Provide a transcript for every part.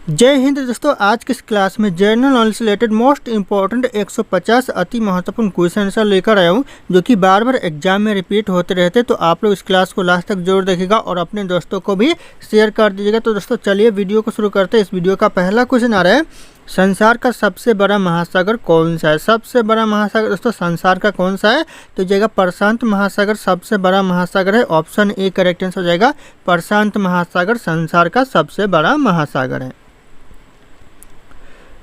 जय हिंद दोस्तों। आज की इस क्लास में जनरल नॉलेज से रिलेटेड मोस्ट इंपॉर्टेंट 150 अति महत्वपूर्ण क्वेश्चन आंसर लेकर आया हूँ, जो कि बार बार एग्जाम में रिपीट होते रहते। तो आप लोग इस क्लास को लास्ट तक जरूर देखिएगा और अपने दोस्तों को भी शेयर कर दीजिएगा। तो दोस्तों चलिए वीडियो को शुरू करते हैं। इस वीडियो का पहला क्वेश्चन आ रहा है, संसार का सबसे बड़ा महासागर कौन सा है? सबसे बड़ा महासागर दोस्तों संसार का कौन सा है? तो जाएगा प्रशांत महासागर सबसे बड़ा महासागर है। ऑप्शन ए करेक्ट आंसर हो जाएगा, प्रशांत महासागर संसार का सबसे बड़ा महासागर है।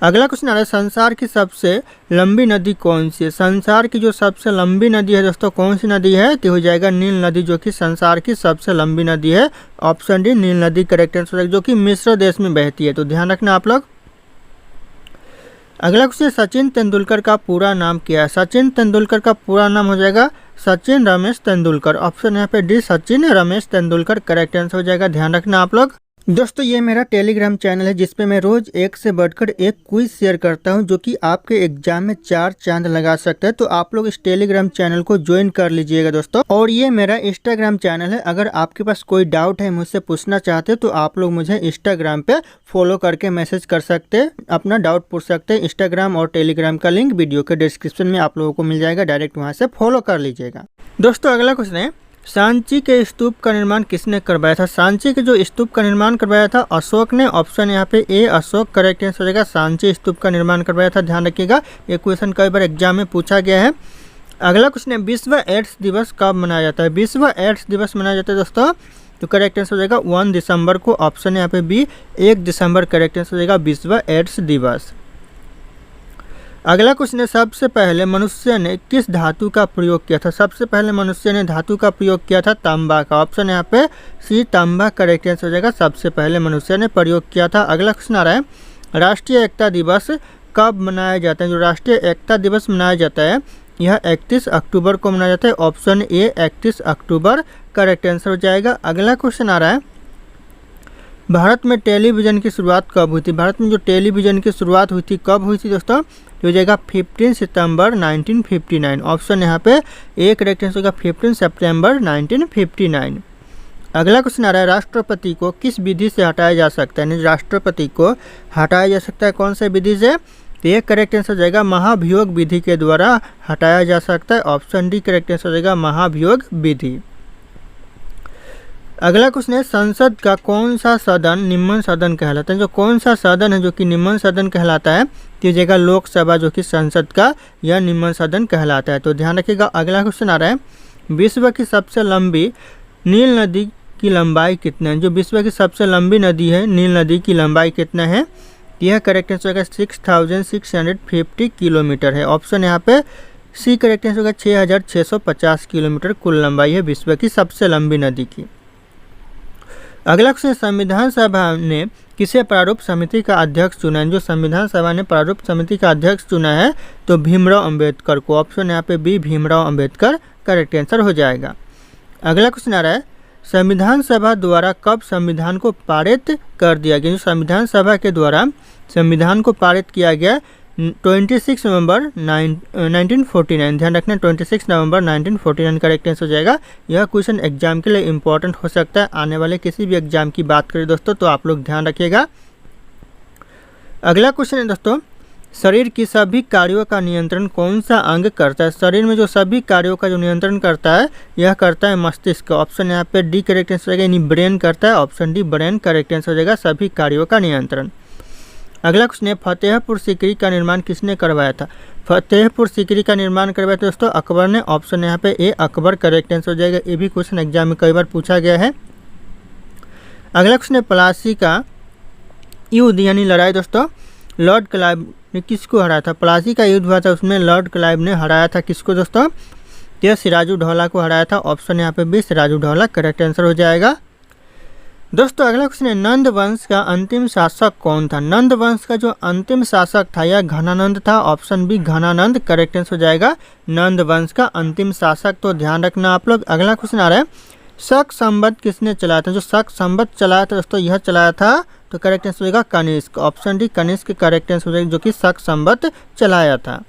अगला क्वेश्चन आ रहा है, संसार की सबसे लंबी नदी कौन सी है? संसार की जो सबसे लंबी नदी है दोस्तों कौन सी नदी है? तो हो जाएगा नील नदी, जो कि संसार की सबसे लंबी नदी है। ऑप्शन डी नील नदी करेक्ट आंसर है, जो कि मिस्र देश में बहती है। तो ध्यान रखना आप लोग। अगला क्वेश्चन, सचिन तेंदुलकर का पूरा नाम क्या है? सचिन तेंदुलकर का पूरा नाम हो जाएगा सचिन रमेश तेंदुलकर। ऑप्शन यहाँ पे D Sachin Ramesh Tendulkar correct answer हो जाएगा। ध्यान रखना आप लोग। दोस्तों ये मेरा टेलीग्राम चैनल है, जिसपे मैं रोज एक से बढ़कर एक क्विज शेयर करता हूं, जो कि आपके एग्जाम में 4 चांद लगा सकता है। तो आप लोग इस टेलीग्राम चैनल को ज्वाइन कर लीजिएगा दोस्तों। और ये मेरा इंस्टाग्राम चैनल है। अगर आपके पास कोई डाउट है, मुझसे पूछना चाहते तो आप लोग मुझे इंस्टाग्राम पे फॉलो करके मैसेज कर सकते हैं, अपना डाउट पूछ सकते हैं। इंस्टाग्राम और टेलीग्राम का लिंक वीडियो के डिस्क्रिप्शन में आप लोगों को मिल जाएगा, डायरेक्ट वहाँ से फॉलो कर लीजिएगा। दोस्तों अगला क्वेश्चन है, सांची के स्तूप का निर्माण किसने करवाया था? सांची के जो स्तूप का निर्माण करवाया था अशोक ने। ऑप्शन यहाँ पे ए अशोक करेक्ट आंसर हो जाएगा। सांची स्तूप का निर्माण करवाया था। ध्यान रखिएगा, ये क्वेश्चन कई बार एग्जाम में पूछा गया है। अगला क्वेश्चन है, विश्व एड्स दिवस कब मनाया जाता है? विश्व एड्स दिवस मनाया जाता है दोस्तों, तो करेक्ट आंसर हो जाएगा 1 दिसंबर को। ऑप्शन यहाँ पे बी 1 दिसंबर करेक्ट आंसर हो जाएगा विश्व एड्स दिवस। अगला क्वेश्चन है, सबसे पहले मनुष्य ने किस धातु का प्रयोग किया था? सबसे पहले मनुष्य ने धातु का प्रयोग किया था तांबा का। ऑप्शन यहाँ पे सी तांबा करेक्ट आंसर हो जाएगा, सबसे पहले मनुष्य ने प्रयोग किया था। अगला क्वेश्चन आ रहा है, राष्ट्रीय एकता दिवस कब मनाया जाता है? जो राष्ट्रीय एकता दिवस मनाया जाता है यह 31 अक्टूबर को मनाया जाता है। Option A 31 October correct answer हो जाएगा। अगला क्वेश्चन आ रहा है, भारत में टेलीविज़न की शुरुआत कब हुई थी? भारत में जो टेलीविज़न की शुरुआत हुई थी कब हुई थी दोस्तों? हो जाएगा 15 सितंबर 1959। ऑप्शन यहाँ पे ए करेक्ट आंसर होगा 15 सितंबर 1959। अगला क्वेश्चन आ रहा है, राष्ट्रपति को किस विधि से हटाया जा सकता है? राष्ट्रपति को हटाया जा सकता है कौन से विधि से? तो ये करेक्ट आंसर हो जाएगा महाभियोग विधि के द्वारा हटाया जा सकता है। ऑप्शन डी करेक्ट आंसर हो जाएगा महाभियोग विधि। अगला क्वेश्चन है, संसद का कौन सा सदन निम्न सदन कहलाता है? जो कौन सा सदन है जो कि निम्न सदन कहलाता है? तो जगह लोकसभा, जो कि संसद का यह निम्न सदन कहलाता है। तो ध्यान रखिएगा। अगला क्वेश्चन आ रहा है, विश्व की सबसे लंबी नील नदी की लंबाई कितना है? जो विश्व की सबसे लंबी नदी है नील नदी की लंबाई कितना है? यह करेक्ट आंसर होगा 6650 किलोमीटर है। ऑप्शन यहाँ पे सी करेक्ट आंसर होगा 6650 किलोमीटर कुल लंबाई है विश्व की सबसे लंबी नदी की। अगला क्वेश्चन, संविधान सभा ने किसे प्रारूप समिति का अध्यक्ष चुना है? जो संविधान सभा ने प्रारूप समिति का अध्यक्ष चुना है तो भीमराव अंबेडकर को। ऑप्शन यहाँ पे B Bhimrao Ambedkar correct answer हो जाएगा। अगला क्वेश्चन आ रहा है, संविधान सभा द्वारा कब संविधान को पारित कर दिया गया? जो संविधान सभा के द्वारा संविधान को पारित किया गया 26 नवंबर 1949। ध्यान रखना 26 नवंबर 1949 करेक्ट आंसर हो जाएगा। यह क्वेश्चन एग्जाम के लिए इंपॉर्टेंट हो सकता है। आने वाले किसी भी एग्जाम की बात करें दोस्तों तो आप लोग ध्यान रखिएगा। अगला क्वेश्चन है दोस्तों, शरीर की सभी कार्यों का नियंत्रण कौन सा अंग करता है? शरीर में जो सभी कार्यों का जो नियंत्रण करता है यह करता है मस्तिष्क। ऑप्शन यहाँ पे डी करेक्ट आंसर हो जाएगा, यानी ब्रेन करता है। Option D brain correct answer हो जाएगा, सभी कार्यों का नियंत्रण। अगला क्वेश्चन है, फतेहपुर सीकरी का निर्माण किसने करवाया था? फतेहपुर सीकरी का निर्माण करवाया था दोस्तों अकबर ने। ऑप्शन यहाँ पे ए अकबर करेक्ट आंसर हो जाएगा। ये भी क्वेश्चन एग्जाम में कई बार पूछा गया है। अगला क्वेश्चन है, प्लासी का युद्ध यानी लड़ाई दोस्तों लॉर्ड क्लाइव ने किसको हराया था? प्लासी का युद्ध हुआ था, उसमें लॉर्ड क्लाइव ने हराया था किसको दोस्तों? यह सिराजुद्दौला को हराया था। ऑप्शन यहाँ पे बी सिराजुद्दौला करेक्ट आंसर हो जाएगा। दोस्तों अगला क्वेश्चन है, नंद वंश का अंतिम शासक कौन था? नंद वंश का जो अंतिम शासक था यह घनानंद था। Option B Ghananand correct answer हो जाएगा, नंद वंश का अंतिम शासक। तो ध्यान रखना आप लोग। अगला क्वेश्चन आ रहा है, शक संवत किसने चलाया था? जो शक संवत चलाया था दोस्तों यह चलाया था तो करेक्ट आंसर हो जाएगा Kanishka. Option D Kanishka correct answer हो जाएगा, जो कि शक संवत चलाया था।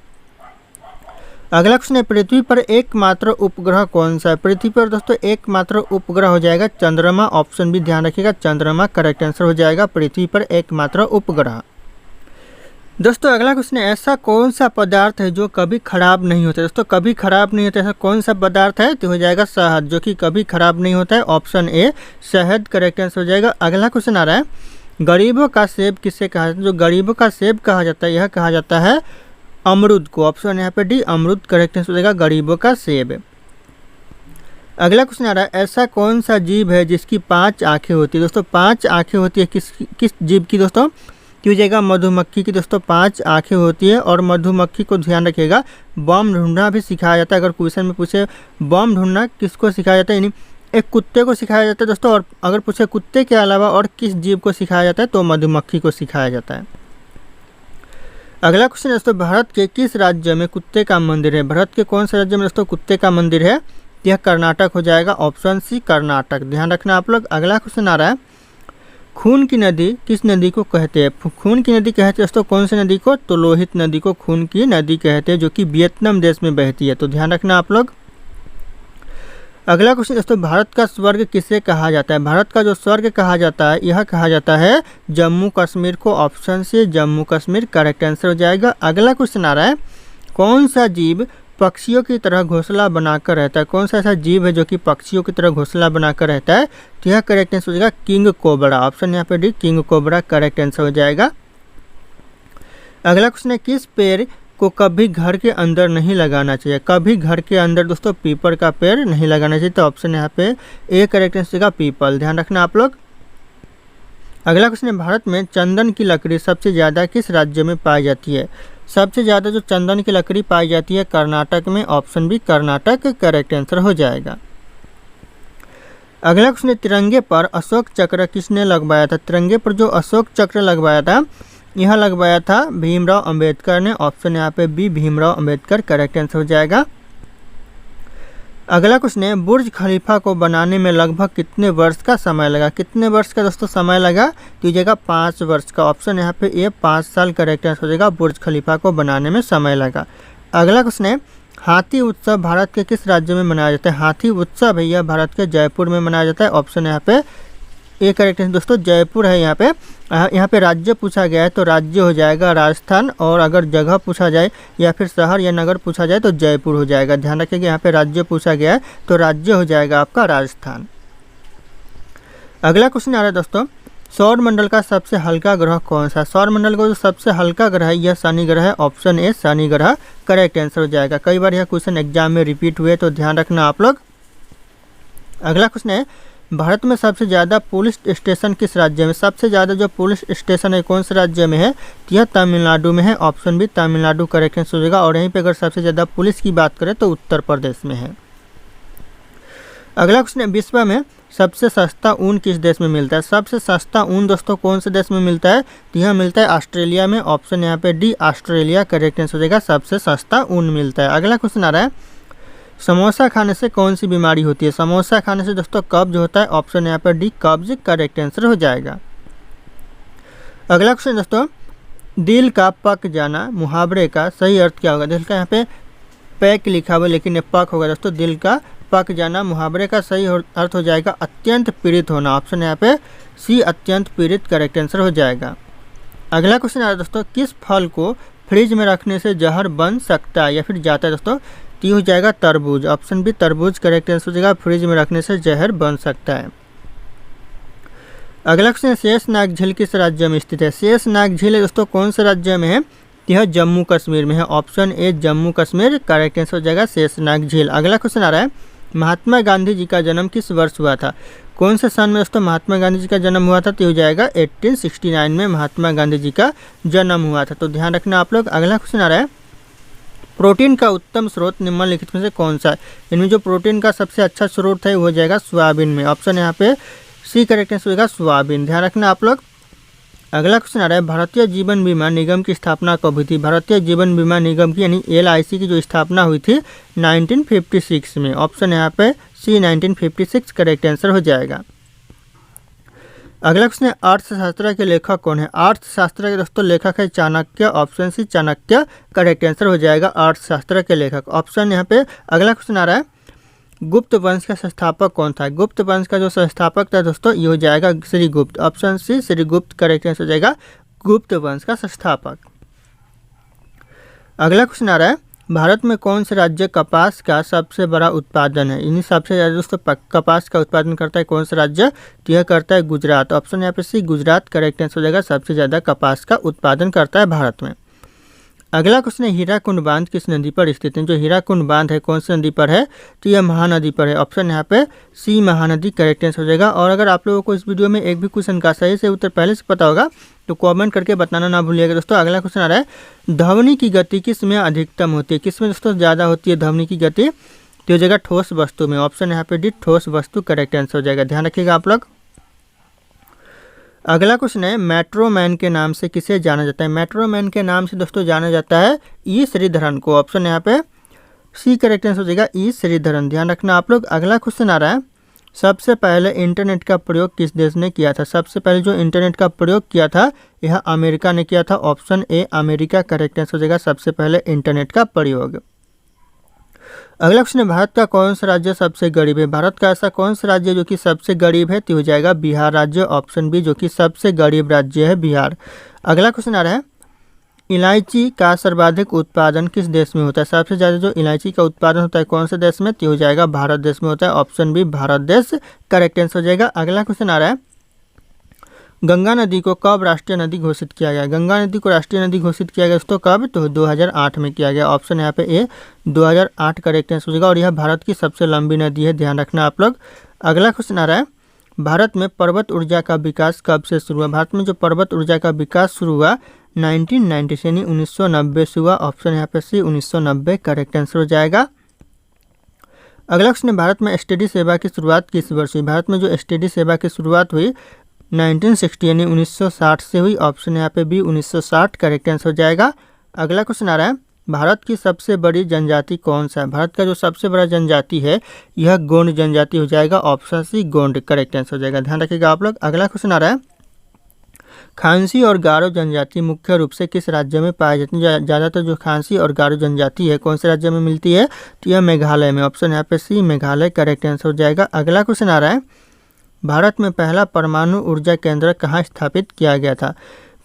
अगला क्वेश्चन है, पृथ्वी पर एकमात्र उपग्रह कौन सा है? पृथ्वी पर दोस्तों एकमात्र उपग्रह हो जाएगा चंद्रमा। ऑप्शन भी ध्यान रखिएगा, चंद्रमा करेक्ट आंसर हो जाएगा, पृथ्वी पर एकमात्र उपग्रह। दोस्तों अगला क्वेश्चन है, ऐसा कौन सा पदार्थ है जो कभी खराब नहीं होता? दोस्तों कभी खराब नहीं होता, ऐसा कौन सा पदार्थ है? तो हो जाएगा शहद, जो कि कभी खराब नहीं होता है। ऑप्शन ए शहद करेक्ट आंसर हो जाएगा। अगला क्वेश्चन आ रहा है, गरीबों का सेब किसे कहा जाता है? जो गरीबों का सेब कहा जाता है, यह कहा जाता है अमरूद को। ऑप्शन यहाँ पे डी अमरूद करेक्ट आंसर हो जाएगा, गरीबों का सेब। अगला क्वेश्चन आ रहा है, ऐसा कौन सा जीव है जिसकी 5 आंखें होती है? दोस्तों 5 आंखें होती है किस जीव की? दोस्तों की हो जाएगा मधुमक्खी की। दोस्तों 5 आंखें होती है और मधुमक्खी को ध्यान रखिएगा, बम ढूंढना भी सिखाया जाता है। अगर क्वेश्चन में पूछे बम ढूंढना किसको सिखाया जाता है, यानी एक कुत्ते को सिखाया जाता है दोस्तों, और अगर पूछे कुत्ते के अलावा और किस जीव को सिखाया जाता है, तो मधुमक्खी को सिखाया जाता है। अगला क्वेश्चन दोस्तों, भारत के किस राज्य में कुत्ते का मंदिर है? भारत के कौन से राज्य में दोस्तों कुत्ते का मंदिर है? यह कर्नाटक हो जाएगा, ऑप्शन सी कर्नाटक, ध्यान रखना आप लोग। अगला क्वेश्चन आ रहा है, खून की नदी किस नदी को कहते हैं? खून की नदी कहते हैं दोस्तों कौन सी नदी को? तो लोहित नदी को खून की नदी कहते हैं, जो कि वियतनाम देश में बहती है, तो ध्यान रखना आप लोग। अगला क्वेश्चन दोस्तों, भारत का स्वर्ग किसे कहा जाता है? भारत का जो स्वर्ग कहा जाता है, यह कहा जाता है जम्मू कश्मीर को। ऑप्शन से जम्मू कश्मीर करेक्ट आंसर हो जाएगा। अगला क्वेश्चन आ रहा है, कौन सा जीव पक्षियों की तरह घोंसला बनाकर रहता है? कौन सा ऐसा जीव है जो कि पक्षियों की तरह घोंसला बनाकर रहता है? तो यह करेक्ट आंसर हो जाएगा किंग कोबरा। ऑप्शन यहाँ पे D king cobra correct answer हो जाएगा। अगला क्वेश्चन है, किस पेड़ को कभी घर के अंदर नहीं लगाना चाहिए? कभी घर के अंदर दोस्तों पीपल का पेड़ नहीं लगाना चाहिए, तो ऑप्शन यहाँ पे ए करेक्ट आंसर का पीपल, ध्यान रखना आप लोग। अगला क्वेश्चन है, भारत में चंदन की लकड़ी सबसे ज़्यादा किस राज्य में पाई जाती है? सबसे ज़्यादा जो चंदन की लकड़ी पाई जाती है कर्नाटक में। ऑप्शन भी कर्नाटक करेक्ट आंसर हो जाएगा। अगला क्वेश्चन है, तिरंगे पर अशोक चक्र किसने लगवाया था? तिरंगे पर जो अशोक चक्र लगवाया था, यह लगवाया था भीमराव अंबेडकर ने। ऑप्शन यहाँ पे B Bhimrao Ambedkar correct answer हो जाएगा। अगला क्वेश्चन है, बुर्ज खलीफा को बनाने में लगभग कितने वर्ष का समय लगा? कितने वर्ष का दोस्तों समय लगा? तो ये जाएगा 5 वर्ष का। ऑप्शन यहाँ पे ए 5 साल करेक्ट आंसर हो जाएगा, बुर्ज खलीफा को बनाने में समय लगा। अगला क्वेश्चन है, हाथी उत्सव भारत के किस राज्य में मनाया जाता है? हाथी उत्सव भैया भारत के जयपुर में मनाया जाता है। ऑप्शन यहाँ पे ए करेक्ट आंसर दोस्तों जयपुर है। यहाँ पे राज्य पूछा गया है तो राज्य हो जाएगा राजस्थान, और अगर जगह पूछा जाए या फिर शहर या नगर पूछा जाए तो जयपुर हो जाएगा। ध्यान रखिएगा, यहाँ पे राज्य पूछा गया है तो राज्य हो जाएगा आपका राजस्थान। अगला क्वेश्चन आ रहा है दोस्तों, सौर मंडल का सबसे हल्का ग्रह कौन सा? सौर मंडल का जो सबसे हल्का ग्रह है यह शनि ग्रह है। ऑप्शन ए शनि ग्रह करेक्ट आंसर हो जाएगा। कई बार यह क्वेश्चन एग्जाम में रिपीट हुए तो ध्यान रखना आप लोग। अगला क्वेश्चन है, भारत में सबसे ज़्यादा पुलिस स्टेशन किस राज्य में? सबसे ज़्यादा जो पुलिस स्टेशन है कौन से राज्य में है? तो यह तमिलनाडु में है। ऑप्शन भी तमिलनाडु करेक्ट आंसर हो जाएगा। और यहीं पे अगर सबसे ज़्यादा पुलिस की बात करें तो उत्तर प्रदेश में है। अगला क्वेश्चन है, विश्व में सबसे सस्ता ऊन किस देश में मिलता है? सबसे सस्ता ऊन दोस्तों कौन से देश में मिलता है? तो यह मिलता है ऑस्ट्रेलिया में। ऑप्शन यहाँ पे डी ऑस्ट्रेलिया करेक्ट आंसर हो जाएगा, सबसे सस्ता ऊन मिलता है। अगला क्वेश्चन आ रहा है, समोसा खाने से कौन सी बीमारी होती है? समोसा खाने से दोस्तों कब्ज होता है। ऑप्शन यहाँ पर डी कब्ज करेक्ट आंसर हो जाएगा। अगला क्वेश्चन दोस्तों, दिल का पक जाना मुहावरे का सही अर्थ क्या होगा? दिल का यहाँ पे पैक लिखा हुआ लेकिन ये पक होगा दोस्तों। दिल का पक जाना मुहावरे का सही अर्थ हो जाएगा अत्यंत पीड़ित होना। ऑप्शन यहाँ पे सी अत्यंत पीड़ित करेक्ट आंसर हो जाएगा। अगला क्वेश्चन आ रहा है दोस्तों, किस फल को फ्रिज में रखने से जहर बन सकता है या फिर जाता है? दोस्तों तो हो जाएगा तरबूज। ऑप्शन भी तरबूज करेक्ट आंसर हो जाएगा, फ्रिज में रखने से जहर बन सकता है। अगला क्वेश्चन, शेषनाग झील किस राज्य में स्थित है? शेषनाग झील दोस्तों कौन से राज्य में है? यह जम्मू कश्मीर में है। Option A Jammu Kashmir correct answer हो जाएगा शेषनाग झील। अगला क्वेश्चन आ रहा है, महात्मा गांधी जी का जन्म किस वर्ष हुआ था? कौन से सन में दोस्तों महात्मा गांधी जी का जन्म हुआ था? तो हो जाएगा 1869 में महात्मा गांधी जी का जन्म हुआ था, तो ध्यान रखना आप लोग। अगला क्वेश्चन आ रहा है, प्रोटीन का उत्तम स्रोत निम्नलिखित में से कौन सा है? इनमें जो प्रोटीन का सबसे अच्छा स्रोत है वो हो जाएगा सोयाबीन में। ऑप्शन यहाँ पे सी करेक्ट आंसर होगा सोयाबीन, ध्यान रखना आप लोग। अगला क्वेश्चन आ रहा है, भारतीय जीवन बीमा निगम की स्थापना कब हुई थी? भारतीय जीवन बीमा निगम की यानी LIC की जो स्थापना हुई थी 1956 में। ऑप्शन यहाँ पे सी 1956 करेक्ट आंसर हो जाएगा। अगला क्वेश्चन है अर्थशास्त्र के लेखक कौन है। अर्थशास्त्र के दोस्तों लेखक है Chanakya, option C Chanakya correct answer हो जाएगा अर्थशास्त्र के लेखक। ऑप्शन यहाँ पे अगला क्वेश्चन आ रहा है गुप्त वंश का संस्थापक कौन था। गुप्त वंश का जो संस्थापक था दोस्तों ये हो जाएगा Shrigupta, option C Shrigupta correct answer हो जाएगा गुप्त वंश का संस्थापक। अगला क्वेश्चन आ रहा है भारत में कौन से राज्य कपास का सबसे बड़ा उत्पादन है। इन्हीं सबसे ज़्यादा दोस्तों कपास का उत्पादन करता है कौन सा राज्य, तो यह करता है गुजरात, ऑप्शन यहाँ पे सी गुजरात करेक्ट आंसर हो जाएगा सबसे ज़्यादा कपास का उत्पादन करता है भारत में। अगला क्वेश्चन है हीराकुंड बांध किस नदी पर स्थित है। जो हीराकुंड बांध है कौन सी नदी पर है, तो यह महानदी पर है, ऑप्शन यहाँ पे सी महानदी करेक्ट आंसर हो जाएगा। और अगर आप लोगों को इस वीडियो में एक भी क्वेश्चन का सही से उत्तर पहले से पता होगा तो कमेंट करके बताना ना भूलिएगा दोस्तों। अगला क्वेश्चन आ रहा है ध्वनि की गति किस में अधिकतम होती है। किस में दोस्तों ज़्यादा होती है ध्वनि की गति, तो हो जाएगा ठोस वस्तु में, ऑप्शन यहाँ पे डी ठोस वस्तु करेक्ट आंसर हो जाएगा, ध्यान रखिएगा आप लोग। अगला क्वेश्चन है मेट्रो मैन के नाम से किसे जाना जाता है। मेट्रो मैन के नाम से दोस्तों जाना जाता है ई श्रीधरन को, ऑप्शन यहाँ पे सी करेक्ट आंसर हो जाएगा ई श्रीधरन, ध्यान रखना आप लोग। अगला क्वेश्चन आ रहा है सबसे पहले इंटरनेट का प्रयोग किस देश ने किया था। सबसे पहले जो इंटरनेट का प्रयोग किया था यह अमेरिका ने किया था, option A America correct answer हो जाएगा सबसे पहले इंटरनेट का प्रयोग। अगला क्वेश्चन है भारत का कौन सा राज्य सबसे गरीब है। भारत का ऐसा कौन सा राज्य जो कि सबसे गरीब है, तो हो जाएगा बिहार राज्य, ऑप्शन बी जो कि सबसे गरीब राज्य है बिहार। अगला क्वेश्चन आ रहा है इलायची का सर्वाधिक उत्पादन किस देश में होता है। सबसे ज़्यादा जो इलायची का उत्पादन होता है कौन से देश में, तो हो जाएगा भारत देश में होता है, ऑप्शन बी भारत देश करेक्ट आंसर हो जाएगा। अगला क्वेश्चन आ रहा है गंगा नदी को कब राष्ट्रीय नदी घोषित किया गया। गंगा नदी को राष्ट्रीय नदी घोषित किया गया दोस्तों कब, तो 2008 में किया गया, ऑप्शन यहाँ पे ए 2008 करेक्ट आंसर हो जाएगा। और यह भारत की सबसे लंबी नदी है, ध्यान रखना आप लोग। अगला क्वेश्चन आ रहा है भारत में पर्वत ऊर्जा का विकास कब से शुरू हुआ। भारत में जो पर्वत ऊर्जा का विकास शुरू हुआ 1990 से यानी 1990 से हुआ, ऑप्शन यहाँ पे सी 1990 करेक्ट आंसर हो जाएगा। अगला क्वेश्चन है भारत में एसटीडी सेवा की शुरुआत किस वर्ष हुई। भारत में जो एसटीडी सेवा की शुरुआत हुई 1960 यानी 1960 से हुई, ऑप्शन यहाँ पे बी 1960 करेक्ट आंसर हो जाएगा। अगला क्वेश्चन आ रहा है भारत की सबसे बड़ी जनजाति कौन सा है। भारत का जो सबसे बड़ा जनजाति है यह गोंड जनजाति हो जाएगा, option C Gond correct answer हो जाएगा, ध्यान रखिएगा आप लोग। अगला क्वेश्चन आ रहा है खांसी और गारो जनजाति मुख्य रूप से किस राज्य में पाई जाती है। ज़्यादातर जो खांसी और गारो जनजाति है कौन से राज्य में मिलती है, तो यह मेघालय में, ऑप्शन यहाँ पे सी मेघालय करेक्ट आंसर हो जाएगा। अगला क्वेश्चन आ रहा है भारत में पहला परमाणु ऊर्जा केंद्र कहाँ स्थापित किया गया था।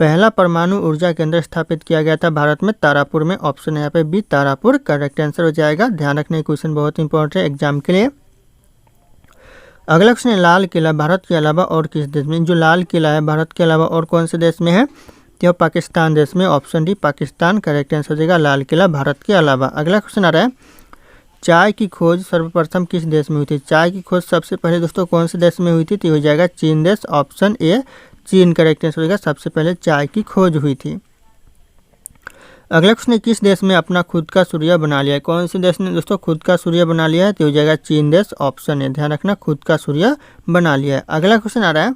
पहला परमाणु ऊर्जा केंद्र स्थापित किया गया था भारत में तारापुर में, ऑप्शन यहाँ पे बी तारापुर करेक्ट आंसर हो जाएगा, ध्यान रखने क्वेश्चन बहुत इंपॉर्टेंट है एग्जाम के लिए। अगला क्वेश्चन है लाल किला भारत के अलावा और किस देश में। जो लाल किला है भारत के अलावा और कौन से देश में है, तो पाकिस्तान देश में, option D Pakistan correct answer हो जाएगा लाल किला भारत के अलावा। अगला क्वेश्चन आ रहा है चाय की खोज सर्वप्रथम किस देश में हुई थी। चाय की खोज सबसे पहले दोस्तों कौन से देश में हुई थी, तो हो जाएगा चीन देश, ऑप्शन ए चीन करेक्ट आंसर हो जाएगा सबसे पहले चाय की खोज हुई थी। अगला क्वेश्चन है किस देश में अपना खुद का सूर्य बना लिया है। कौन से देश ने दोस्तों खुद का सूर्य बना लिया है, तो हो जाएगा चीन देश, ऑप्शन है, ध्यान रखना खुद का सूर्य बना लिया है। अगला क्वेश्चन आ रहा है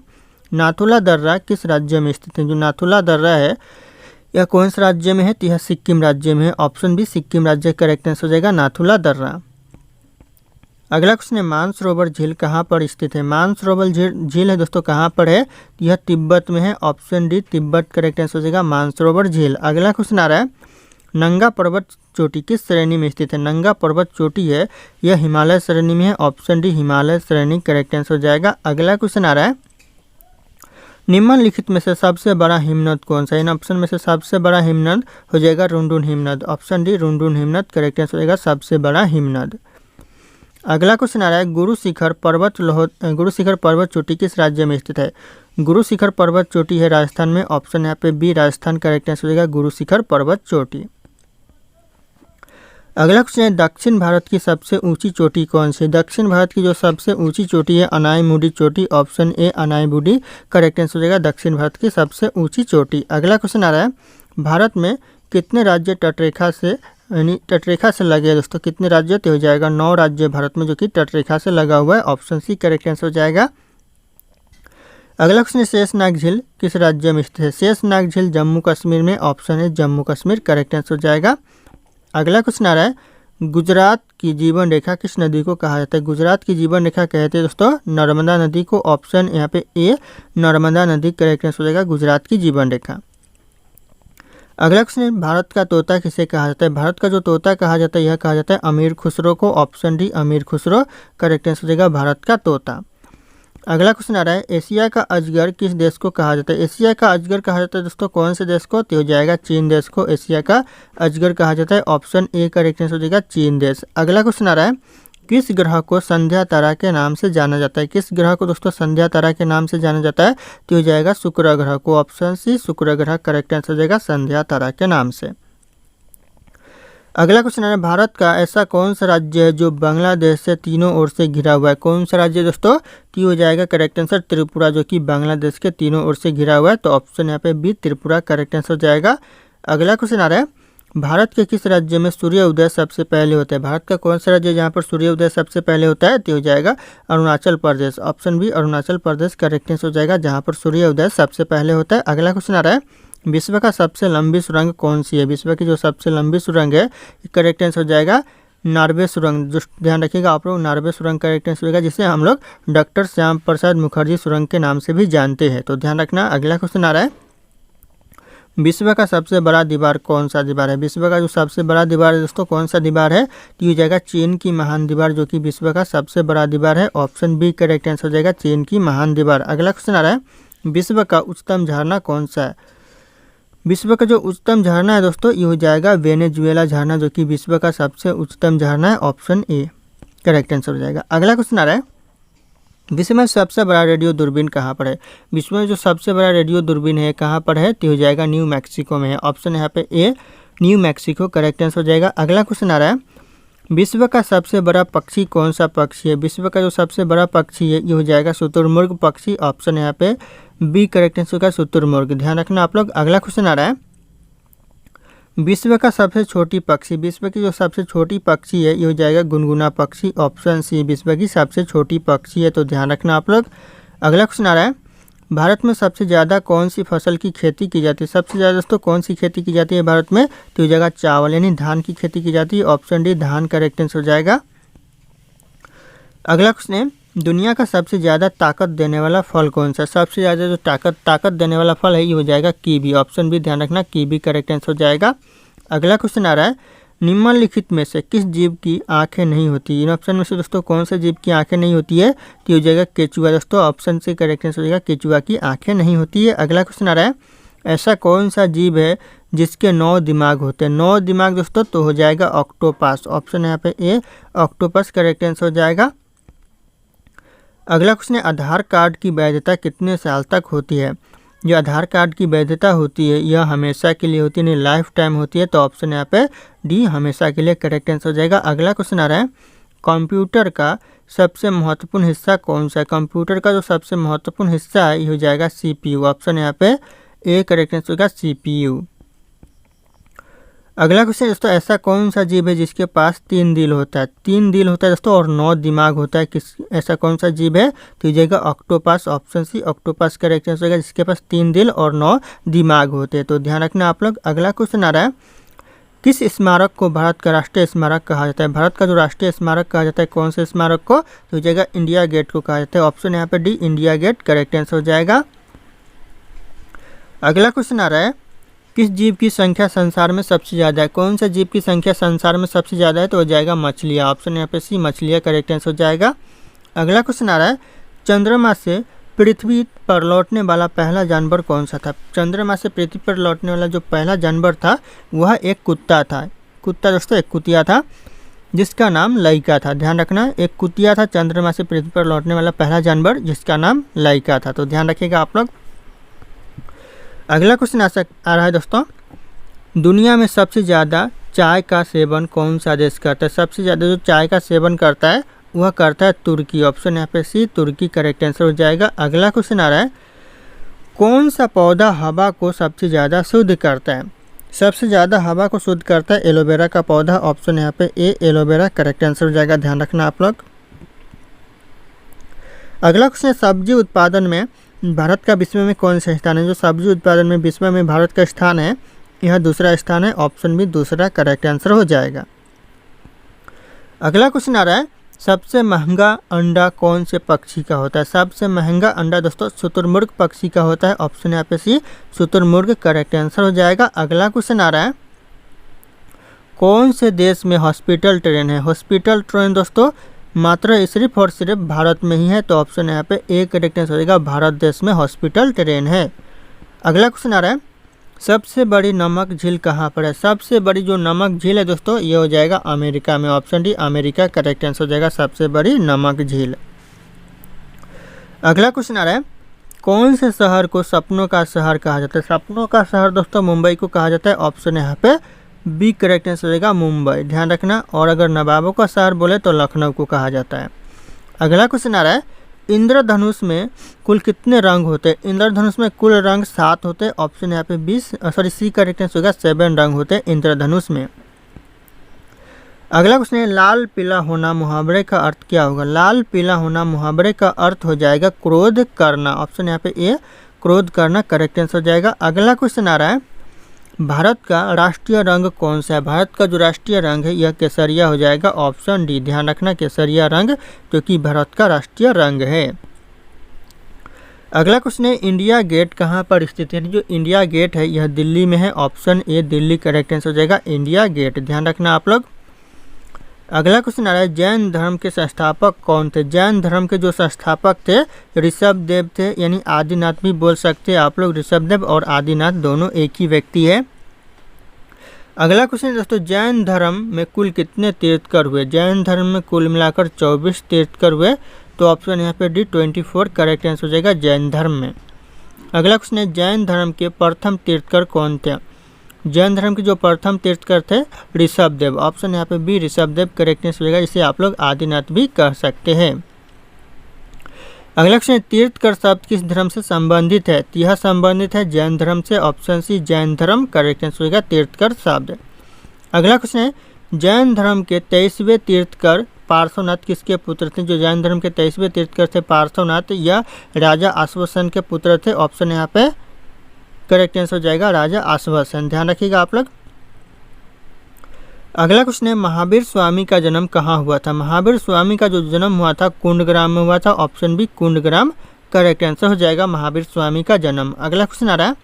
नाथुला दर्रा किस राज्य में स्थित है। जो नाथुला दर्रा है यह कौन से राज्य में है, तो यह सिक्किम राज्य में है, ऑप्शन बी सिक्किम राज्य करेक्ट आंसर हो जाएगा नाथुला दर्रा। अगला क्वेश्चन है मानसरोवर झील कहाँ पर स्थित है। मानसरोवर झील है दोस्तों कहाँ पर है, यह तिब्बत में है, option D Tibet correct answer हो जाएगा मानसरोवर झील। अगला क्वेश्चन आ रहा है नंगा पर्वत चोटी किस श्रेणी में स्थित है। नंगा पर्वत चोटी है यह हिमालय श्रेणी में है, ऑप्शन डी हिमालय श्रेणी करेक्ट आंसर हो जाएगा। अगला क्वेश्चन आ रहा है निम्नलिखित में से सबसे बड़ा हिमनद कौन सा है। इन ऑप्शन में से सबसे बड़ा हिमनद हो जाएगा रुनडुन हिमनद, ऑप्शन डी रुनडुन हिमनद करेक्ट आंसर हो जाएगा सबसे बड़ा हिमनद। अगला क्वेश्चन आ रहा है गुरु शिखर पर्वत चोटी किस राज्य में स्थित है। गुरु शिखर पर्वत चोटी है राजस्थान में, ऑप्शन यहाँ पे बी राजस्थान करेक्ट आंसर हो जाएगा गुरु शिखर पर्वत चोटी। अगला क्वेश्चन है दक्षिण भारत की सबसे ऊंची चोटी कौन सी है। दक्षिण भारत की जो सबसे ऊंची चोटी है अनायमुडी चोटी, option A Anamudi correct answer हो जाएगा दक्षिण भारत की सबसे ऊंची चोटी। अगला क्वेश्चन आ रहा है भारत में कितने राज्य तटरेखा से लगे हैं दोस्तों। कितने राज्य, तो हो जाएगा 9 राज्य भारत में जो कि तटरेखा से लगा हुआ है, ऑप्शन सी करेक्ट आंसर हो जाएगा। अगला क्वेश्चन है शेषनाग झील किस राज्य में स्थित है। शेषनाग झील जम्मू कश्मीर में, ऑप्शन है जम्मू कश्मीर करेक्ट आंसर हो जाएगा। अगला क्वेश्चन आ रहा है गुजरात की जीवन रेखा किस नदी को कहा जाता है? गुजरात की जीवन रेखा कहते हैं दोस्तों नर्मदा नदी को। ऑप्शन यहाँ पे ए नर्मदा नदी करेक्ट आंसर हो जाएगा गुजरात की जीवन रेखा। अगला क्वेश्चन है भारत का तोता किसे कहा जाता है? भारत का जो तोता कहा जाता है यह कहा जाता है अमीर खुसरो को। ऑप्शन डी अमीर खुसरो करेक्ट आंसर हो जाएगा भारत का तोता। अगला क्वेश्चन आ रहा है एशिया का अजगर किस देश को कहा जाता है? एशिया का अजगर कहा जाता है दोस्तों कौन से देश को? तो हो जाएगा चीन देश को एशिया का अजगर कहा जाता है। ऑप्शन ए करेक्ट आंसर हो जाएगा चीन देश। अगला क्वेश्चन आ रहा है किस ग्रह को संध्या तारा के नाम से जाना जाता है? किस ग्रह को दोस्तों संध्या तारा के नाम से जाना जाता है? तो हो जाएगा शुक्र ग्रह को। ऑप्शन सी शुक्र ग्रह करेक्ट आंसर हो जाएगा संध्या तारा के नाम से। अगला क्वेश्चन है भारत का ऐसा कौन सा राज्य है जो बांग्लादेश से तीनों ओर से घिरा हुआ है? कौन सा राज्य दोस्तों? तो हो जाएगा करेक्ट आंसर त्रिपुरा जो कि बांग्लादेश के तीनों ओर से घिरा हुआ है। तो ऑप्शन यहाँ पे बी त्रिपुरा करेक्ट आंसर हो जाएगा। अगला क्वेश्चन आ रहा है भारत के किस राज्य में सूर्य उदय सबसे पहले होता है? भारत का कौन सा राज्य जहाँ पर सूर्य उदय सबसे पहले होता है? तो हो जाएगा Arunachal Pradesh. Option B Arunachal Pradesh correct answer हो जाएगा जहाँ पर सूर्य उदय सबसे पहले होता है। अगला क्वेश्चन आ रहा है विश्व का सबसे लंबी सुरंग कौन सी है? विश्व की जो सबसे लंबी सुरंग है करेक्ट आंसर हो जाएगा नार्वे सुरंग। जो ध्यान रखिएगा आप लोग नार्वे सुरंग करेक्ट आंसर होगा जिसे हम लोग डॉक्टर श्याम प्रसाद मुखर्जी सुरंग के नाम से भी जानते हैं। तो ध्यान रखना। अगला क्वेश्चन आ रहा है विश्व का सबसे बड़ा दीवार कौन सा दीवार है? विश्व का जो सबसे बड़ा दीवार है दोस्तों कौन सा दीवार है? तो ये जाएगा चीन की महान दीवार जो कि विश्व का सबसे बड़ा दीवार है। ऑप्शन बी करेक्ट आंसर हो जाएगा चीन की महान दीवार। अगला क्वेश्चन आ रहा है विश्व का उच्चतम झरना कौन सा है? विश्व का जो उच्चतम झरना है दोस्तों ये हो जाएगा वेनेजुएला झरना जो कि विश्व का सबसे उच्चतम झरना है। ऑप्शन ए करेक्ट आंसर हो जाएगा। अगला क्वेश्चन आ रहा है विश्व में सबसे बड़ा रेडियो दूरबीन कहाँ पर है? विश्व में जो सबसे बड़ा रेडियो दूरबीन है कहाँ पर है? तो हो जाएगा न्यू मैक्सिको में है। ऑप्शन यहाँ पे a new Mexico correct answer हो जाएगा। अगला क्वेश्चन आ रहा है विश्व का सबसे बड़ा पक्षी कौन सा पक्षी है? विश्व का जो सबसे बड़ा पक्षी है ये हो जाएगा शुतुरमुर्ग पक्षी। ऑप्शन यहाँ पे बी करेक्ट आंसर होगा शुतुरमुर्ग। ध्यान रखना आप लोग। अगला क्वेश्चन आ रहा है विश्व का सबसे छोटी पक्षी, विश्व की जो सबसे छोटी पक्षी है ये हो जाएगा गुनगुना पक्षी। ऑप्शन सी विश्व की सबसे छोटी पक्षी है। तो ध्यान रखना आप लोग। अगला क्वेश्चन आ रहा है भारत में सबसे ज़्यादा कौन सी फसल की खेती की जाती है? सबसे ज़्यादा दोस्तों कौन सी खेती की जाती है भारत में? तो ये जगह चावल यानी धान की खेती की जाती है। ऑप्शन डी धान करेक्ट आंसर हो जाएगा। अगला क्वेश्चन है दुनिया का सबसे ज़्यादा ताकत देने वाला फल कौन सा? सबसे ज़्यादा जो ताकत देने वाला फल है ये हो जाएगा कीवी। ऑप्शन बी ध्यान रखना कीवी करेक्ट आंसर हो जाएगा। अगला क्वेश्चन आ रहा है निम्नलिखित में से किस जीव की आंखें नहीं होती? इन ऑप्शन में से दोस्तों कौन से जीव की आंखें नहीं होती है? तो हो जाएगा केचुआ दोस्तों। ऑप्शन से करेक्ट आंसर हो जाएगा केचुआ की आंखें नहीं होती है। अगला क्वेश्चन आ रहा है ऐसा कौन सा जीव है जिसके 9 दिमाग होते हैं? 9 दिमाग दोस्तों तो हो जाएगा ऑक्टोपस। ऑप्शन यहाँ पे ए ऑक्टोपस करेक्ट आंसर हो जाएगा। अगला क्वेश्चन है आधार कार्ड की वैधता कितने साल तक होती है? जो आधार कार्ड की वैधता होती है यह हमेशा के लिए होती है यानी लाइफ टाइम होती है। तो ऑप्शन यहाँ पे डी हमेशा के लिए करेक्ट आंसर हो जाएगा। अगला क्वेश्चन आ रहा है कंप्यूटर का सबसे महत्वपूर्ण हिस्सा कौन सा है? कंप्यूटर का जो सबसे महत्वपूर्ण हिस्सा है ये हो जाएगा CPU। ऑप्शन यहाँ पे ए करेक्ट आंसर होगा CPU। अगला क्वेश्चन दोस्तों ऐसा कौन सा जीव है जिसके पास 3 दिल होता है? 3 दिल होता है दोस्तों और 9 दिमाग होता है। ऐसा कौन सा जीव है? तो ये जाएगा octopus. Option C octopus correct answer होगा जिसके पास 3 दिल और 9 दिमाग होते हैं। तो ध्यान रखना आप लोग। अगला क्वेश्चन आ रहा है किस स्मारक को भारत का राष्ट्रीय स्मारक कहा जाता है? भारत का जो राष्ट्रीय स्मारक कहा जाता है कौन से स्मारक को? तो हो जाएगा इंडिया गेट को कहा जाता है। ऑप्शन यहाँ पे D India Gate correct answer हो जाएगा। अगला क्वेश्चन आ रहा है किस जीव की संख्या संसार में सबसे ज़्यादा है? कौन सा जीव की संख्या संसार में सबसे ज़्यादा है? तो हो जाएगा मछलियाँ। ऑप्शन यहाँ पे सी मछलियाँ करेक्ट आंसर हो जाएगा। अगला क्वेश्चन आ रहा है चंद्रमा से पृथ्वी पर लौटने वाला पहला जानवर कौन सा था? चंद्रमा से पृथ्वी पर लौटने वाला जो पहला जानवर था वह एक कुत्ता था। कुत्ता दोस्तों एक कुतिया था जिसका नाम लाइका था। ध्यान रखना एक कुतिया था चंद्रमा से पृथ्वी पर लौटने वाला पहला जानवर जिसका नाम लाइका था। तो ध्यान रखिएगा आप लोग। अगला क्वेश्चन आ रहा है दोस्तों दुनिया में सबसे ज़्यादा चाय का सेवन कौन सा देश करता है? सबसे ज़्यादा जो चाय का सेवन करता है वह करता है तुर्की। ऑप्शन यहाँ पे सी तुर्की करेक्ट आंसर हो जाएगा। अगला क्वेश्चन आ रहा है कौन सा पौधा हवा को सबसे ज़्यादा शुद्ध करता है? सबसे ज़्यादा हवा को शुद्ध करता है एलोवेरा का पौधा। ऑप्शन यहाँ पे ए एलोवेरा करेक्ट आंसर हो जाएगा। ध्यान रखना आप लोग। अगला क्वेश्चन सब्जी उत्पादन में भारत का विश्व में कौन सा स्थान है? जो सब्जी उत्पादन में विश्व में भारत का स्थान है यह दूसरा स्थान है। ऑप्शन बी दूसरा करेक्ट आंसर हो जाएगा। अगला क्वेश्चन आ रहा है, सबसे महंगा अंडा कौन से पक्षी का होता है? सबसे महंगा अंडा दोस्तों शुतुरमुर्ग पक्षी का होता है। ऑप्शन यहाँ पे सी शुतुरमुर्ग करेक्ट आंसर हो जाएगा। अगला क्वेश्चन आ रहा है, कौन से देश में हॉस्पिटल ट्रेन है? हॉस्पिटल ट्रेन दोस्तों मात्र सिर्फ और सिर्फ भारत में ही है। तो ऑप्शन यहाँ पे ए करेक्ट आंसर हो जाएगा, भारत देश में हॉस्पिटल ट्रेन है। अगला क्वेश्चन आ रहा है, सबसे बड़ी नमक झील कहाँ पर है? सबसे बड़ी जो नमक झील है दोस्तों ये हो जाएगा अमेरिका में। Option D America correct answer हो जाएगा, सबसे बड़ी नमक झील। अगला क्वेश्चन आ रहा है, कौन से शहर को सपनों का शहर कहा जाता है? सपनों का शहर दोस्तों मुंबई को कहा जाता है। ऑप्शन यहाँ पे बी करेक्ट आंसर हो जाएगा, मुंबई, ध्यान रखना। और अगर नवाबों का शहर बोले तो लखनऊ को कहा जाता है। अगला क्वेश्चन आ रहा है, इंद्रधनुष में कुल कितने रंग होते हैं? इंद्रधनुष में कुल रंग 7 होते हैं। ऑप्शन यहाँ पे सी करेक्ट आंसर होगा, 7 रंग होते हैं इंद्रधनुष में। अगला क्वेश्चन है, लाल पीला होना मुहावरे का अर्थ क्या होगा? लाल पीला होना मुहावरे का अर्थ हो जाएगा क्रोध करना। ऑप्शन यहाँ पे ए क्रोध करना करेक्ट आंसर हो जाएगा। अगला क्वेश्चन आ रहा है, भारत का राष्ट्रीय रंग कौन सा है? भारत का जो राष्ट्रीय रंग है यह केसरिया हो जाएगा। ऑप्शन डी, ध्यान रखना, केसरिया रंग जो कि भारत का राष्ट्रीय रंग है। अगला क्वेश्चन है, इंडिया गेट कहाँ पर स्थित है? जो इंडिया गेट है यह दिल्ली में है। Option A Delhi correct answer हो जाएगा, इंडिया गेट, ध्यान रखना आप लोग। अगला क्वेश्चन आ रहा है, जैन धर्म के संस्थापक कौन थे? जैन धर्म के जो संस्थापक थे ऋषभदेव थे, यानी आदिनाथ भी बोल सकते हैं आप लोग। ऋषभदेव और आदिनाथ दोनों एक ही व्यक्ति है। अगला क्वेश्चन दोस्तों, जैन धर्म में कुल कितने तीर्थकर हुए? जैन धर्म में कुल मिलाकर 24 तीर्थकर हुए। तो ऑप्शन यहाँ पे डी 24 करेक्ट आंसर हो जाएगा जैन धर्म में। अगला क्वेश्चन है, जैन धर्म के प्रथम तीर्थकर कौन थे? जैन धर्म के जो प्रथम तीर्थकर थे ऋषभदेव। ऑप्शन यहाँ पे बी ऋषभदेव करेक्ट आंसर हो जाएगा, इसे आप लोग आदिनाथ भी कह सकते हैं। अगला क्वेश्चन, तीर्थकर शब्द किस धर्म से संबंधित है? यह संबंधित है जैन धर्म से। ऑप्शन सी जैन धर्म करेक्ट आंसर होगा तीर्थकर शब्द। अगला क्वेश्चन है, जैन धर्म के 23वें तीर्थकर पार्श्वनाथ किसके पुत्र थे? जो जैन धर्म के 23वें तीर्थकर थे पार्श्वनाथ, यह राजा आश्वसन के पुत्र थे। ऑप्शन यहाँ पे करेक्ट आंसर हो जाएगा राजा आश्वसन, ध्यान रखिएगा आप लोग। अगला क्वेश्चन है, महावीर स्वामी का जन्म कहाँ हुआ था? महावीर स्वामी का जो जन्म हुआ था कुंडग्राम में हुआ था। Option B Kundagram correct answer हो जाएगा महावीर स्वामी का जन्म। अगला क्वेश्चन आ रहा है,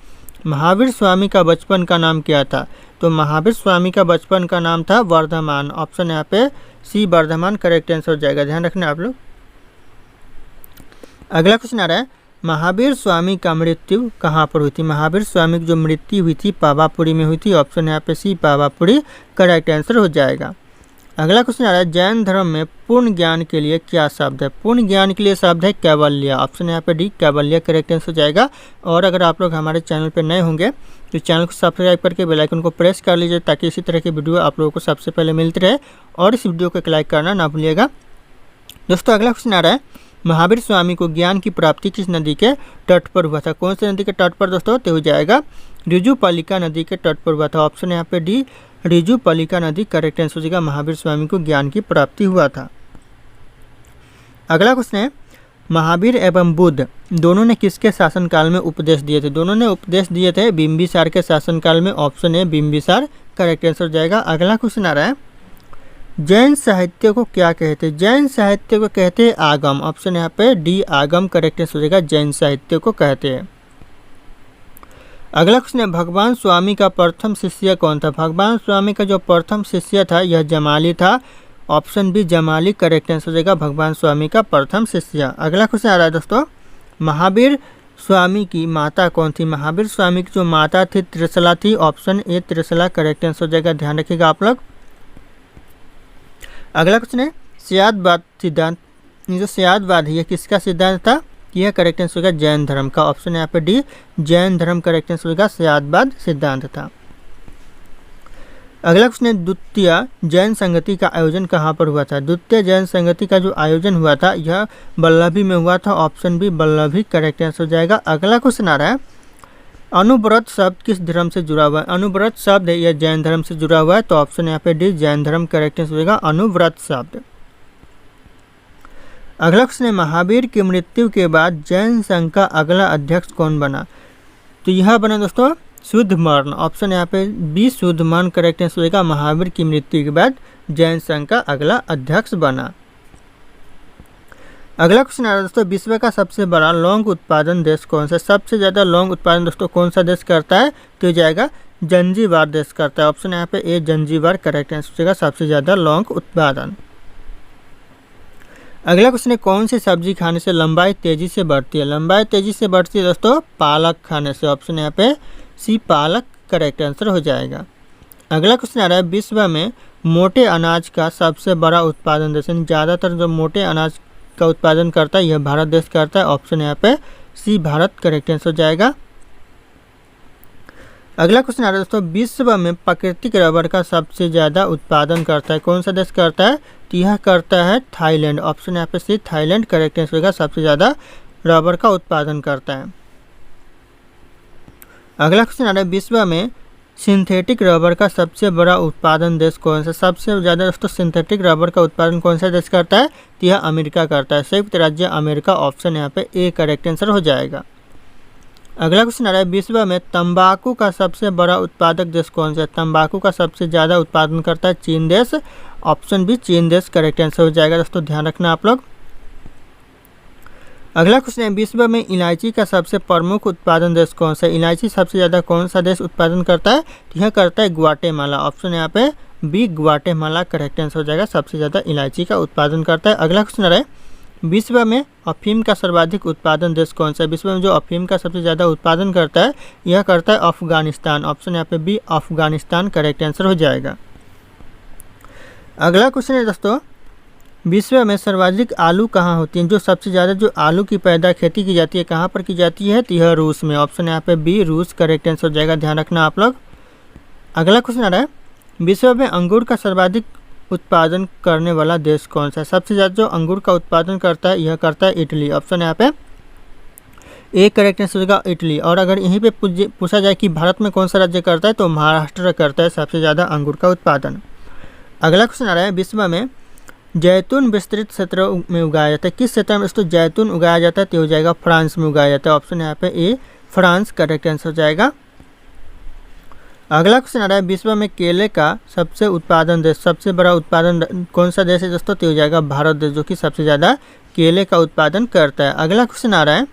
महावीर स्वामी का बचपन का नाम क्या था? तो महावीर स्वामी का बचपन का नाम था वर्धमान। ऑप्शन यहाँ पे सी वर्धमान करेक्ट आंसर हो जाएगा, ध्यान रखना आप लोग। अगला क्वेश्चन आ रहा है, महावीर स्वामी का मृत्यु कहाँ पर हुई थी? महावीर स्वामी की जो मृत्यु हुई थी पावापुरी में हुई थी। ऑप्शन यहाँ पे सी पावापुरी करेक्ट आंसर हो जाएगा। अगला क्वेश्चन आ रहा है, जैन धर्म में पूर्ण ज्ञान के लिए क्या शब्द है? पूर्ण ज्ञान के लिए शब्द है कैवल्य। ऑप्शन यहाँ पे डी कैवल्य करेक्ट आंसर हो जाएगा। और अगर आप लोग हमारे चैनल पर नए होंगे तो चैनल को सब्सक्राइब करके बेल आइकन को प्रेस कर लीजिए, ताकि इसी तरह की वीडियो आप लोगों को सबसे पहले मिलती रहे। और इस वीडियो को एक लाइक करना ना भूलिएगा। दोस्तों अगला क्वेश्चन आ रहा है, महावीर स्वामी को ज्ञान की प्राप्ति किस नदी के तट पर हुआ था? कौन सी नदी के तट पर दोस्तों? तो हो जाएगा ऋजुपलिका नदी के तट पर हुआ था। ऑप्शन यहाँ पे डी ऋजुपलिका नदी करेक्ट आंसर हो जाएगा, महावीर स्वामी को ज्ञान की प्राप्ति हुआ था। अगला क्वेश्चन है, महावीर एवं बुद्ध दोनों ने किसके शासनकाल में उपदेश दिए थे? दोनों ने उपदेश दिए थे बिंबिसार के शासनकाल में। Option A Bimbisara correct answer हो जाएगा। अगला क्वेश्चन आ रहा है, जैन साहित्य को क्या कहते हैं? जैन साहित्य को कहते हैं आगम। ऑप्शन यहाँ पे डी आगम करेक्ट आंसर हो जाएगा, जैन साहित्य को कहते हैं। अगला क्वेश्चन है, भगवान स्वामी का प्रथम शिष्य कौन था? भगवान स्वामी का जो प्रथम शिष्य था यह जमाली था। Option B Jamali correct answer हो जाएगा, भगवान स्वामी का प्रथम शिष्य। अगला क्वेश्चन आ रहा है दोस्तों, महावीर स्वामी की माता कौन थी? महावीर स्वामी की जो माता थी त्रिशला थी। Option A Trishala correct answer हो जाएगा, ध्यान रखिएगा आप लोग। अगला क्वेश्चन है, स्यादवाद सिद्धांत, जो स्यादवाद है यह किसका सिद्धांत था? यह करेक्ट आंसर होगा जैन धर्म का। ऑप्शन यहाँ पे डी जैन धर्म करेक्ट आंसर होगा, स्यादवाद सिद्धांत था। अगला क्वेश्चन है, द्वितीय जैन संगति का आयोजन कहाँ पर हुआ था? द्वितीय जैन संगति का जो आयोजन हुआ था यह वल्लभी में हुआ था। Option B Vallabhi correct answer हो जाएगा। अगला क्वेश्चन आ रहा है, अनुव्रत शब्द किस धर्म से जुड़ा हुआ है? अनुव्रत शब्द है यह जैन धर्म से जुड़ा हुआ है। तो ऑप्शन यहाँ पे डी जैन धर्म करेक्ट आंसर होगा, अनुव्रत शब्द। अगला क्वेश्चन है, महावीर की मृत्यु के बाद जैन संघ का अगला अध्यक्ष कौन बना? तो यह बना दोस्तों शुद्ध मरण, ऑप्शन यहाँ पे बी शुद्ध मरण करेक्ट आंसर होगा। महावीर की मृत्यु के बाद जैन संघ का अगला अध्यक्ष बना। अगला क्वेश्चन आ रहा है दोस्तों, विश्व का सबसे बड़ा लौंग उत्पादन देश कौन सा? सबसे ज़्यादा लौंग उत्पादन दोस्तों कौन सा देश करता है? तो जाएगा जंजीबार देश करता है। ऑप्शन यहाँ पे ए जंजीबार करेक्ट आंसर होगा सबसे ज़्यादा लौंग उत्पादन। अगला क्वेश्चन है, कौन सी सब्जी खाने से लंबाई तेजी से बढ़ती है? लंबाई तेजी से बढ़ती है दोस्तों पालक खाने से। ऑप्शन यहाँ पे सी पालक करेक्ट आंसर हो जाएगा। अगला क्वेश्चन आ रहा है, विश्व में मोटे अनाज का सबसे बड़ा उत्पादन देश, ज़्यादातर जो मोटे अनाज का उत्पादन करता है यह भारत देश करता है। ऑप्शन यहाँ पे सी भारत करेक्ट आंसर हो जाएगा। अगला क्वेश्चन आ रहा है दोस्तों, विश्व में प्राकृतिक रबर का सबसे ज़्यादा उत्पादन करता है कौन सा देश करता है? तो यह करता है थाईलैंड। ऑप्शन यहाँ पे सी थाईलैंड करेक्ट आंसर होगा सबसे ज़्यादा रबर का उत्पादन करता है। अगला क्वेश्चन आ रहा है, विश्व में सिंथेटिक रबर का सबसे बड़ा उत्पादन देश कौन सा? सबसे ज़्यादा दोस्तों सिंथेटिक रबर का उत्पादन कौन सा देश करता है? तो यह अमेरिका करता है, संयुक्त राज्य अमेरिका। ऑप्शन यहाँ पे ए करेक्ट आंसर हो जाएगा। अगला क्वेश्चन आ रहा है, विश्व में तंबाकू का सबसे बड़ा उत्पादक देश कौन सा है? तंबाकू का सबसे ज़्यादा उत्पादन करता है चीन देश। ऑप्शन बी चीन देश करेक्ट आंसर हो जाएगा दोस्तों, ध्यान रखना आप लोग। अगला क्वेश्चन है, विश्व में इलायची का सबसे प्रमुख उत्पादन देश कौन सा है? इलायची सबसे ज़्यादा कौन सा देश उत्पादन करता है? यह करता है ग्वाटेमाला। ऑप्शन यहाँ पे बी ग्वाटेमाला करेक्ट आंसर हो जाएगा, सबसे ज़्यादा इलायची का उत्पादन करता है। अगला क्वेश्चन है, विश्व में अफीम का सर्वाधिक उत्पादन देश कौन सा है? विश्व में जो अफीम का सबसे ज़्यादा उत्पादन करता है यह करता है अफगानिस्तान। ऑप्शन यहाँ पे बी अफगानिस्तान करेक्ट आंसर हो जाएगा। अगला क्वेश्चन है दोस्तों, विश्व में सर्वाधिक आलू कहाँ होती है? जो सबसे ज़्यादा जो आलू की खेती की जाती है कहाँ पर की जाती है? तो यह रूस में। ऑप्शन यहाँ पे बी रूस करेक्ट आंसर हो जाएगा, ध्यान रखना आप लोग। अगला क्वेश्चन आ रहा है, विश्व में अंगूर का सर्वाधिक उत्पादन करने वाला देश कौन सा है? सबसे ज़्यादा जो अंगूर का उत्पादन करता है यह करता है इटली। ऑप्शन यहाँ पे ए करेक्ट आंसर होगा इटली। और अगर यहीं पे पूछा जाए कि भारत में कौन सा राज्य करता है तो महाराष्ट्र करता है सबसे ज़्यादा अंगूर का उत्पादन। अगला क्वेश्चन आ रहा है, विश्व में जैतून विस्तृत क्षेत्र में उगाया जाता है किस क्षेत्र में दोस्तों जैतून उगाया जाता है? तो हो जाएगा फ्रांस में उगाया जाता है। ऑप्शन यहाँ पे ए फ्रांस करेक्ट आंसर हो जाएगा। अगला क्वेश्चन आ रहा है, विश्व में केले का सबसे उत्पादन देश सबसे बड़ा उत्पादन कौन सा देश है दोस्तों? तो हो जाएगा भारत देश, जो कि सबसे ज़्यादा केले का उत्पादन करता है। अगला क्वेश्चन आ रहा है,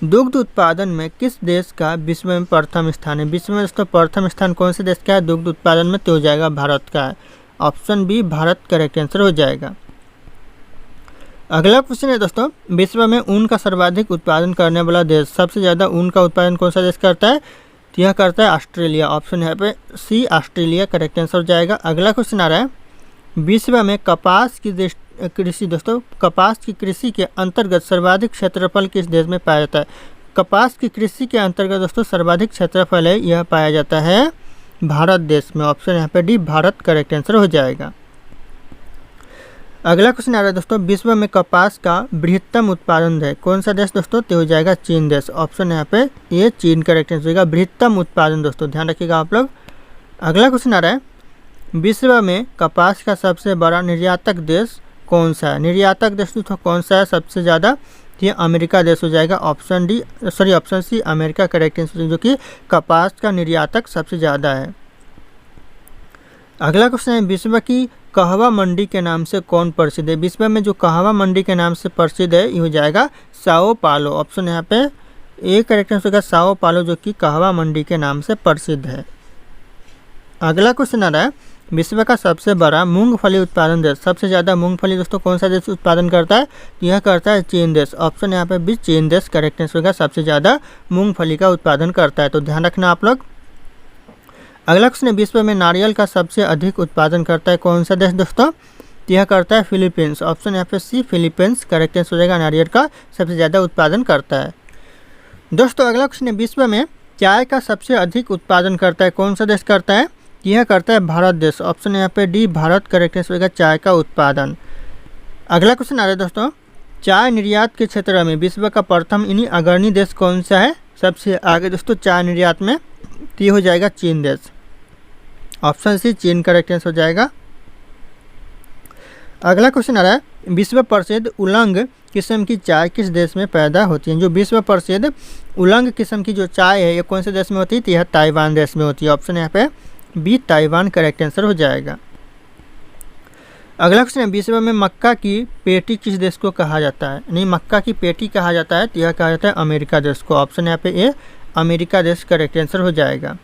दुग्ध उत्पादन में किस देश का विश्व में प्रथम स्थान है? विश्व में दोस्तों प्रथम स्थान कौन से देश का है दुग्ध उत्पादन में? तो हो जाएगा भारत का है। Option B Bharat correct answer हो जाएगा। अगला क्वेश्चन है दोस्तों, विश्व में ऊन का सर्वाधिक उत्पादन करने वाला देश सबसे ज़्यादा ऊन का उत्पादन कौन सा देश करता है? तो यह करता है ऑस्ट्रेलिया। ऑप्शन यहाँ पे सी ऑस्ट्रेलिया करेक्ट आंसर हो जाएगा। अगला क्वेश्चन आ रहा है, विश्व में कपास की कृषि दोस्तों कपास की कृषि के अंतर्गत सर्वाधिक क्षेत्रफल किस देश में पाया जाता है? कपास की कृषि के अंतर्गत दोस्तों सर्वाधिक क्षेत्रफल है यह पाया जाता है भारत देश में। ऑप्शन यहाँ पे डी भारत करेक्ट आंसर हो जाएगा। अगला क्वेश्चन आ रहा है दोस्तों, विश्व में कपास का बृहत्तम उत्पादन है कौन सा देश दोस्तों? तो हो जाएगा चीन देश। ऑप्शन यहाँ पे ये चीन करेक्ट आंसर होगा, बृहत्तम उत्पादन दोस्तों ध्यान रखिएगा आप लोग। अगला क्वेश्चन आ रहा है, विश्व में कपास का सबसे बड़ा निर्यातक देश कौन सा है? निर्यातक देश दोस्तों कौन सा है सबसे ज़्यादा? ये अमेरिका देश हो जाएगा। Option C America correct answer, जो कि कपास का निर्यातक सबसे ज़्यादा है। अगला क्वेश्चन है, विश्व की कहवा मंडी के नाम से कौन प्रसिद्ध है? विश्व में जो कहवा मंडी के नाम से प्रसिद्ध है ये हो जाएगा साओ पालो। ऑप्शन यहाँ पे ए करेक्ट आंसर होगा साओ पालो, जो कि कहवा मंडी के नाम से प्रसिद्ध है। अगला क्वेश्चन आ रहा है, विश्व का सबसे बड़ा मूंगफली उत्पादन देश सबसे ज़्यादा मूंगफली दोस्तों कौन सा देश उत्पादन करता है? यह करता है चीन देश। ऑप्शन यहाँ पे भी चीन देश करेक्ट आंसर होगा, सबसे ज़्यादा मूंगफली का उत्पादन करता है, तो ध्यान रखना आप लोग। अगला क्वेश्चन है, विश्व में नारियल का सबसे अधिक उत्पादन करता है कौन सा देश दोस्तों? यह करता है फिलीपींस। ऑप्शन यहाँ पे सी फिलीपींस करेक्ट आंसर हो जाएगा, नारियल का सबसे ज़्यादा उत्पादन करता है। दोस्तों अगला क्वेश्चन है, विश्व में चाय का सबसे अधिक उत्पादन करता है कौन सा देश करता है? यह करता है भारत देश। ऑप्शन यहाँ पे डी भारत करेक्ट आंसर होगा, चाय का उत्पादन। अगला क्वेश्चन आ रहा है दोस्तों, चाय निर्यात के क्षेत्र में विश्व का प्रथम अग्रणी देश कौन सा है सबसे आगे दोस्तों चाय निर्यात में? तो ये हो जाएगा चीन देश। ऑप्शन सी चीन करेक्ट आंसर हो जाएगा। अगला क्वेश्चन आ रहा है विश्व प्रसिद्ध उलंग किस्म की चाय किस देश में पैदा होती है। जो विश्व प्रसिद्ध उलंग किस्म की जो चाय है ये कौन से देश में होती है, तो यह ताइवान देश में होती है। ऑप्शन यहाँ पे बी ताइवान करेक्ट आंसर हो जाएगा। अगला क्वेश्चन है विश्व में मक्का की पेटी किस देश को कहा जाता है। नहीं, मक्का की पेटी कहा जाता है तो यह कहा जाता है अमेरिका देश को। ऑप्शन यहाँ पे ए अमेरिका देश करेक्ट आंसर हो जाएगा।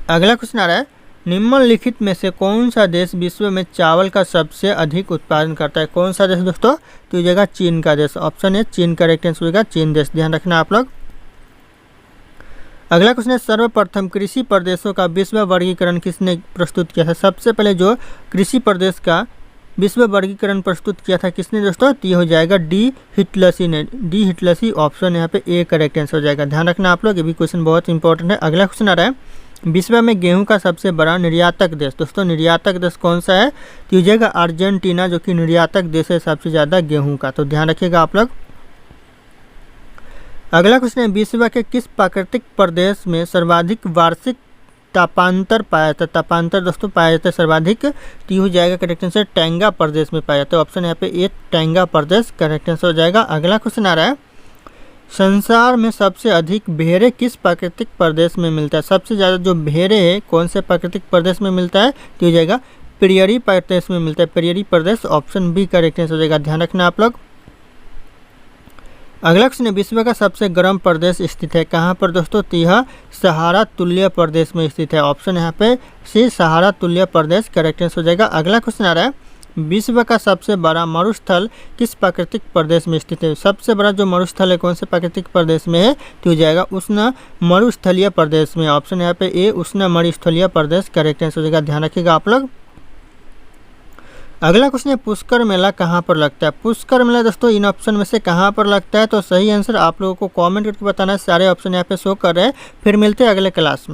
अगला क्वेश्चन आ रहा है निम्नलिखित में से कौन सा देश विश्व में चावल का सबसे अधिक उत्पादन करता है। कौन सा देश दोस्तों, तो ये जगह चीन का देश। ऑप्शन है चीन करेक्ट आंसर होगा, चीन देश, ध्यान रखना आप लोग। अगला क्वेश्चन है सर्वप्रथम कृषि प्रदेशों का विश्व वर्गीकरण किसने प्रस्तुत किया था। सबसे पहले जो कृषि प्रदेश का विश्व वर्गीकरण प्रस्तुत किया था किसने दोस्तों, तो ये हो जाएगा डी हिटलसी ने। डी हिटलसी ऑप्शन यहाँ पे ए करेक्ट आंसर हो जाएगा, ध्यान रखना आप लोग, ये भी क्वेश्चन बहुत इंपॉर्टेंट है। अगला क्वेश्चन आ रहा है विश्व में गेहूं का सबसे बड़ा निर्यातक देश। दोस्तों निर्यातक देश कौन सा है, तो ये हो जाएगा अर्जेंटीना, जो कि निर्यातक देश है सबसे ज़्यादा गेहूं का, तो ध्यान रखिएगा आप लोग। अगला क्वेश्चन है विश्व के किस प्राकृतिक प्रदेश में सर्वाधिक वार्षिक तापांतर पाया जाता है। तापांतर दोस्तों पाया जाता है सर्वाधिक, तो हो जाएगा करेक्ट आंसर टैंगा प्रदेश में पाया जाता है। ऑप्शन यहाँ पे ए टैंगा प्रदेश करेक्ट आंसर हो जाएगा। अगला क्वेश्चन आ रहा है संसार में सबसे अधिक भेड़े किस प्राकृतिक प्रदेश में मिलता है। सबसे ज़्यादा जो भेड़े है कौन से प्राकृतिक प्रदेश में मिलता है, तो हो जाएगा प्रियरी प्रदेश में मिलता है, प्रियरी प्रदेश। ऑप्शन बी करेक्ट आंसर हो जाएगा, ध्यान रखना आप लोग। अगला क्वेश्चन है विश्व का सबसे गर्म प्रदेश स्थित है कहाँ पर दोस्तों, तो यह सहारा तुल्य प्रदेश में स्थित है। ऑप्शन यहाँ पे सी सहारा तुल्य प्रदेश करेक्ट आंसर हो जाएगा। अगला क्वेश्चन आ रहा है विश्व का सबसे बड़ा मरुस्थल किस प्राकृतिक प्रदेश में स्थित है। सबसे बड़ा जो मरुस्थल है कौन से प्राकृतिक प्रदेश में है, तो हो जाएगा उष्ण मरुस्थलीय प्रदेश में। ऑप्शन यहाँ पे ए उष्ण मरुस्थलीय प्रदेश करेक्ट आंसर हो जाएगा, ध्यान रखिएगा आप लोग। अगला क्वेश्चन है पुष्कर मेला कहाँ पर लगता है। पुष्कर मेला दोस्तों इन ऑप्शन में से कहाँ पर लगता है, तो सही आंसर आप लोगों को कमेंट करके बताना है। सारे ऑप्शन यहाँ पे शो कर रहे हैं। फिर मिलते हैं अगले क्लास में।